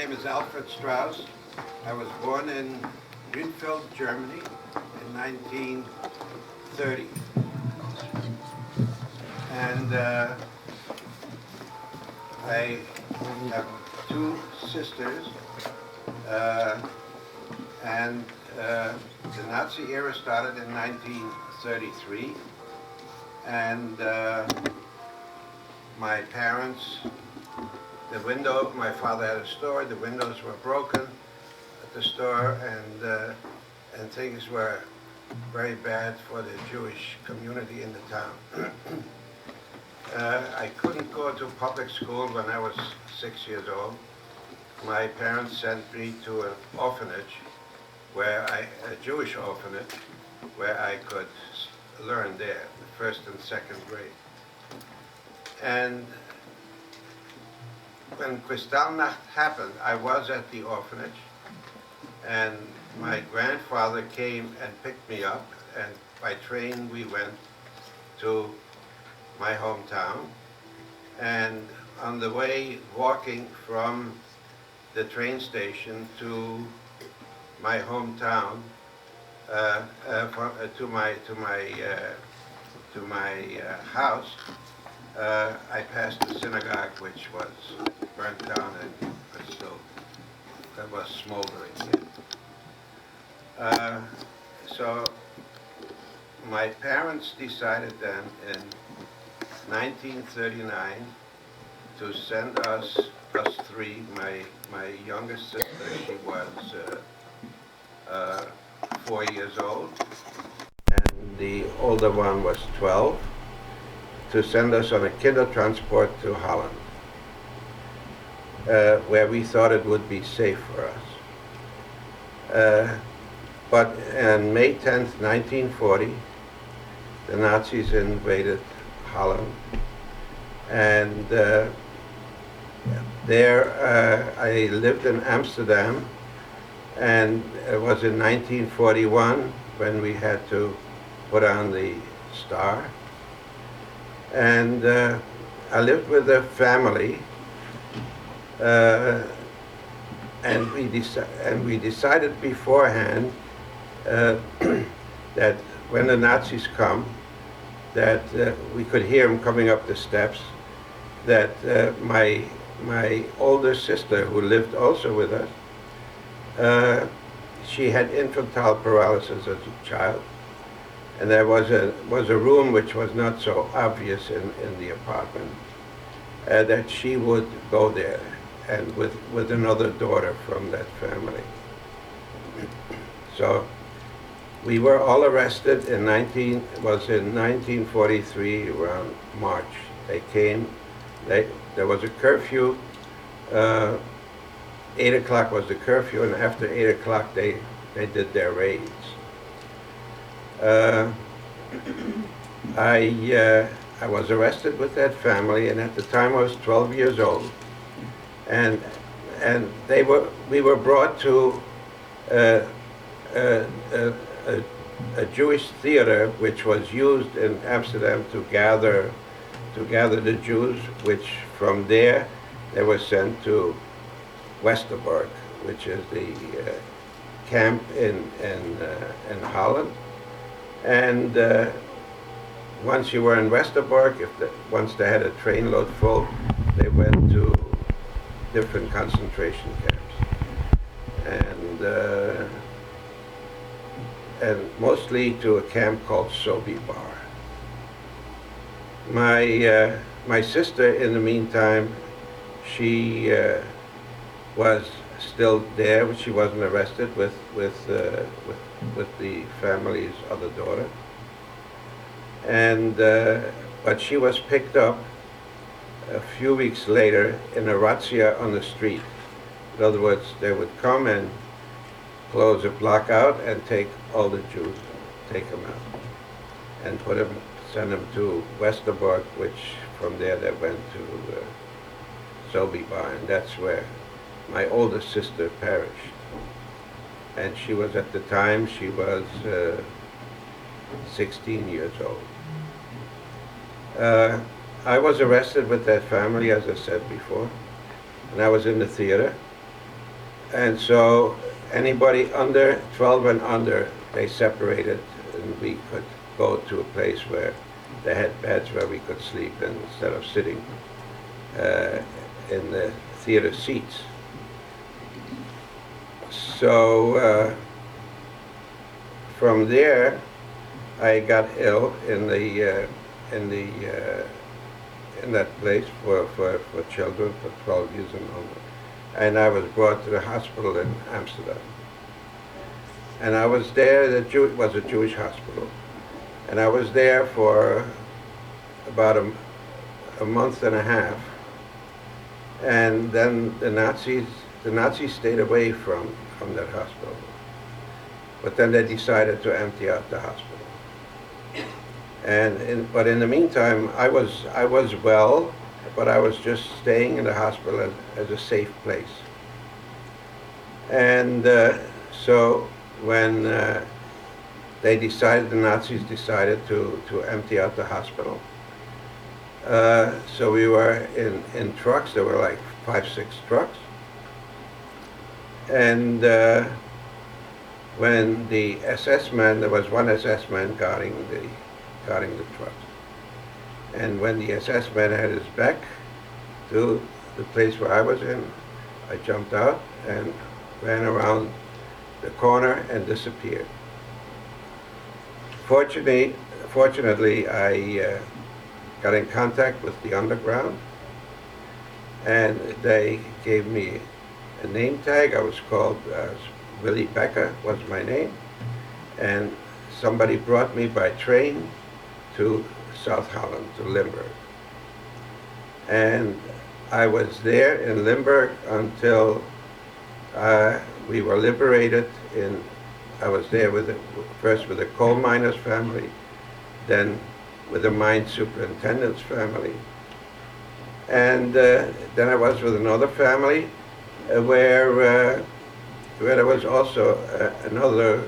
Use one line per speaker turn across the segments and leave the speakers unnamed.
name is Alfred Strauss. I was born in Grünfeld, Germany in 1930. And I have two sisters. And the Nazi era started in 1933. And my parents, my father had a store, the windows were broken at the store, and things were very bad for the Jewish community in the town. I couldn't go to public school when I was 6 years old. My parents sent me to an orphanage, a Jewish orphanage, where I could learn there, the first and second grade. And when Kristallnacht happened, I was at the orphanage, and my grandfather came and picked me up, and by train we went to my hometown. And on the way, walking from the train station to my hometown, to my house, I passed the synagogue, which was burnt down and was smoldering. So my parents decided then in 1939 to send us three. My youngest sister, she was 4 years old, and the older one was 12, to send us on a kindertransport to Holland, where we thought it would be safe for us. But on May 10th, 1940, the Nazis invaded Holland, and there I lived in Amsterdam, and it was in 1941 when we had to put on the star. And I lived with a family, and we decided beforehand that when the Nazis come, that we could hear them coming up the steps, that my older sister, who lived also with us, she had infantile paralysis as a child, and there was a room which was not so obvious in the apartment, that she would go there, and with another daughter from that family. So we were all arrested in 1943, around March. They came, there was a curfew, 8 o'clock was the curfew, and after 8 o'clock they did their raids. I was arrested with that family, and at the time I was 12 years old, and we were brought to a Jewish theater which was used in Amsterdam to gather the Jews, which from there they were sent to Westerbork, which is the camp in Holland. And once you were in Westerbork, once they had a train load full, they went to different concentration camps, and mostly to a camp called Sobibor. My sister, in the meantime, she was still there, but she wasn't arrested with the family's other daughter. And but she was picked up a few weeks later in a razzia on the street. In other words, they would come and close a block out and take all the Jews, take them out, and send them to Westerbork, which from there they went to Sobibor, and that's where my older sister perished. And she was, at the time, she was 16 years old. I was arrested with that family, as I said before, and I was in the theater, And so anybody under 12 and under, they separated, and we could go to a place where they had beds where we could sleep instead of sitting in the theater seats. So from there, I got ill in that place for children for 12 years and over. And I was brought to the hospital in Amsterdam. And I was there, it was a Jewish hospital. And I was there for about a month and a half. And then the Nazis stayed away from that hospital. But then they decided to empty out the hospital. But in the meantime, I was well, but I was just staying in the hospital as a safe place. And so when the Nazis decided to empty out the hospital, so we were in trucks. There were like 5, 6 trucks. And when the SS man, there was one SS man guarding the trucks. And when the SS man had his back to the place where I was in, I jumped out and ran around the corner and disappeared. Fortunately, I got in contact with the underground, and they gave me a name tag. I was called Willie Becker was my name, and somebody brought me by train to South Holland, to Limburg. And I was there in Limburg until we were liberated. I was there first with the coal miners' family, then with the mine superintendent's family. And then I was with another family where there was also another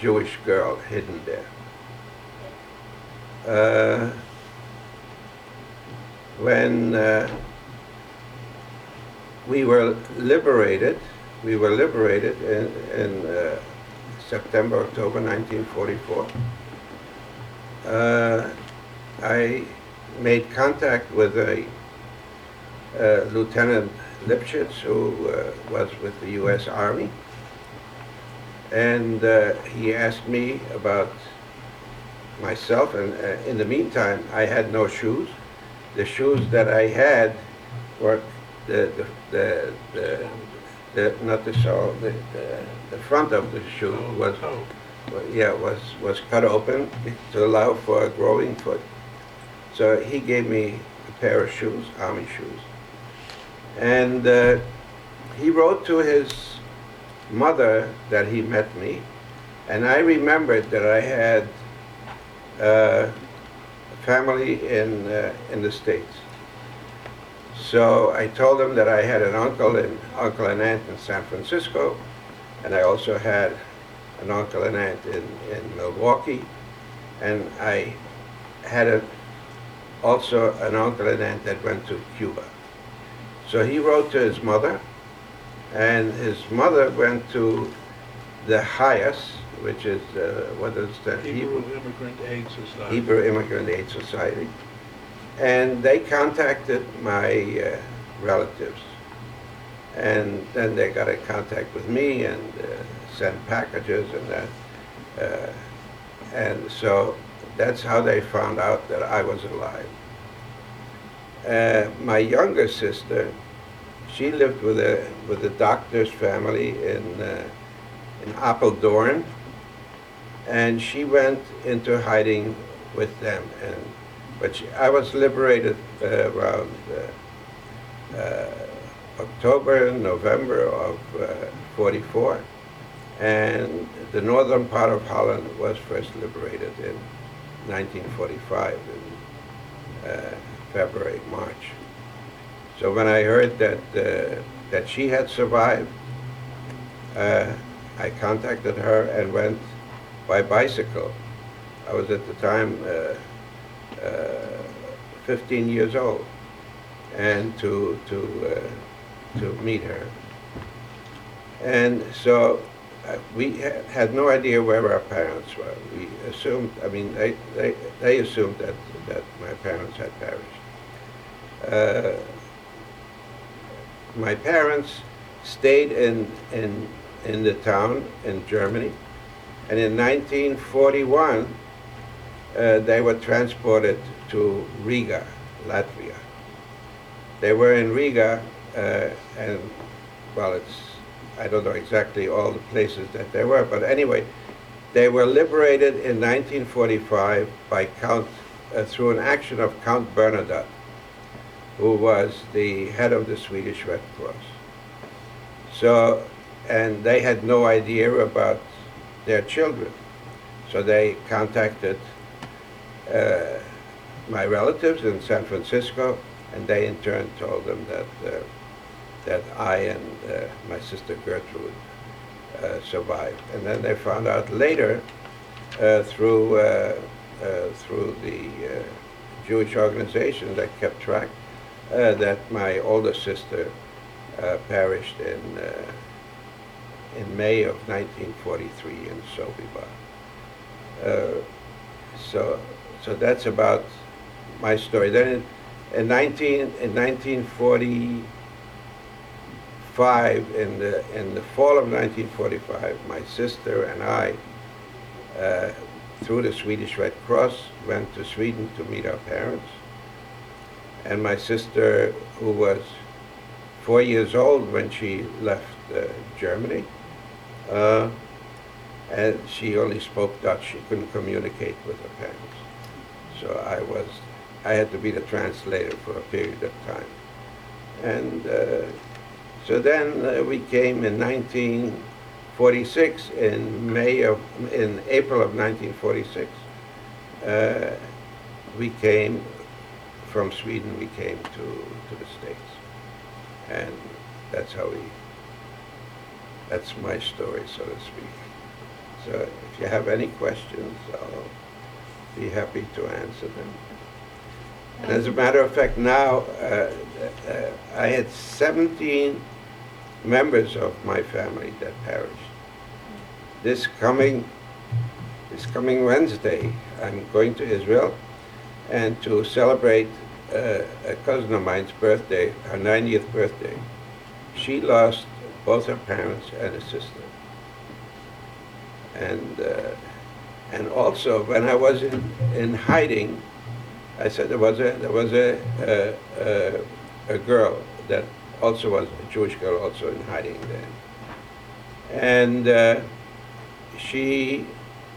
Jewish girl hidden there. When we were liberated in September, October 1944. I made contact with a Lieutenant Lipschitz, who was with the U.S. Army, and he asked me about myself, and in the meantime I had no shoes. The shoes that I had were the front of the shoe was cut open to allow for a growing foot. So he gave me a pair of shoes, army shoes, and he wrote to his mother that he met me, and I remembered that I had family in the States. So I told him that I had an uncle and aunt in San Francisco, and I also had an uncle and aunt in Milwaukee, and I had also an uncle and aunt that went to Cuba. So he wrote to his mother, and his mother went to the HIAS, which is, what is that?
Hebrew Immigrant Aid Society.
Hebrew Immigrant Aid Society. And they contacted my relatives. And then they got in contact with me and sent packages and that. And so that's how they found out that I was alive. My younger sister, she lived with a doctor's family in Apeldoorn, and she went into hiding with them. But I was liberated around October, November of '44, and the northern part of Holland was first liberated in 1945 in February, March. So when I heard that she had survived, I contacted her and went by bicycle. I was at the time 15 years old, and to meet her. And so we had no idea where our parents were. We assumed, I mean, they assumed that my parents had perished. My parents stayed in the town in Germany, and in 1941 they were transported to Riga, Latvia. They were in Riga, and well, I don't know exactly all the places that they were, but anyway, they were liberated in 1945 by through an action of Count Bernadotte, who was the head of the Swedish Red Cross. So, and they had no idea about their children. So they contacted my relatives in San Francisco, and they in turn told them that I and my sister Gertrude survived. And then they found out later through the Jewish organization that kept track that my older sister perished in May of 1943 in Sobibor. So that's about my story. Then in 1945, in the fall of 1945, my sister and I, through the Swedish Red Cross, went to Sweden to meet our parents. And my sister, who was 4 years old when she left Germany, and she only spoke Dutch. She couldn't communicate with her parents. So I had to be the translator for a period of time. And so then we came in 1946, in April of 1946, we came from Sweden, we came to the States. And that's my story, so to speak. So if you have any questions, I'll be happy to answer them. And as a matter of fact, now I had 17 members of my family that perished. This coming Wednesday, I'm going to Israel, and to celebrate a cousin of mine's birthday, her 90th birthday. She lost both her parents and a sister. And also, when I was in hiding, I said there was a girl that also was a Jewish girl, also in hiding there, and she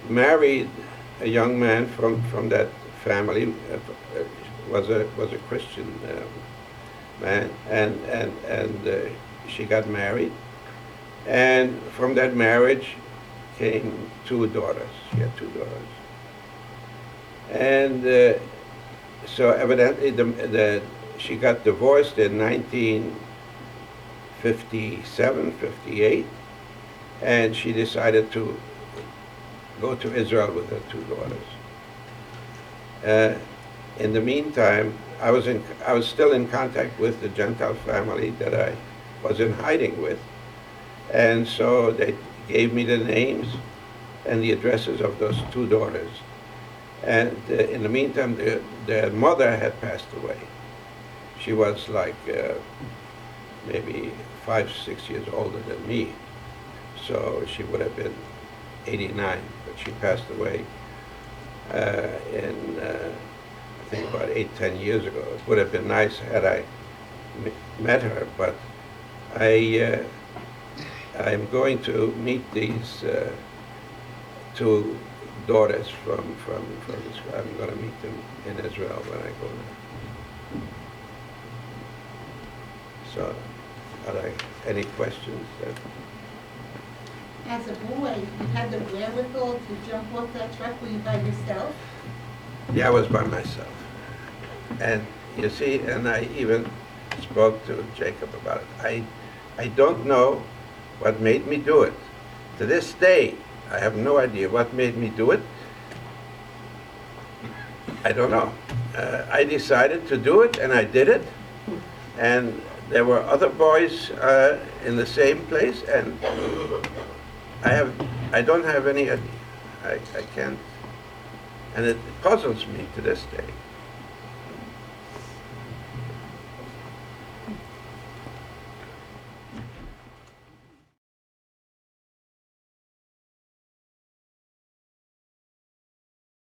married a young man from that family. Was a Christian man, and she got married, and from that marriage came 2 daughters. She had 2 daughters, and so evidently she got divorced in 1957, 58, and she decided to go to Israel with her 2 daughters. In the meantime, I was still in contact with the Gentile family that I was in hiding with, and so they gave me the names and the addresses of those 2 daughters. And in the meantime, their mother had passed away. She was like maybe 5, 6 years older than me, so she would have been 89, but she passed away in I think about 8, 10 years ago. It would have been nice had I met her, but I'm going to meet these 2 daughters from Israel. I'm going to meet them in Israel when I go there. So, are there any questions?
As a boy, you had the wherewithal to jump off that truck. Were you by yourself?
Yeah, I was by myself. And you see, and I even spoke to Jacob about it. I don't know what made me do it. To this day, I have no idea what made me do it. I don't know. I decided to do it, and I did it. And there were other boys in the same place, and I don't have any, I can't, and it puzzles me to this day.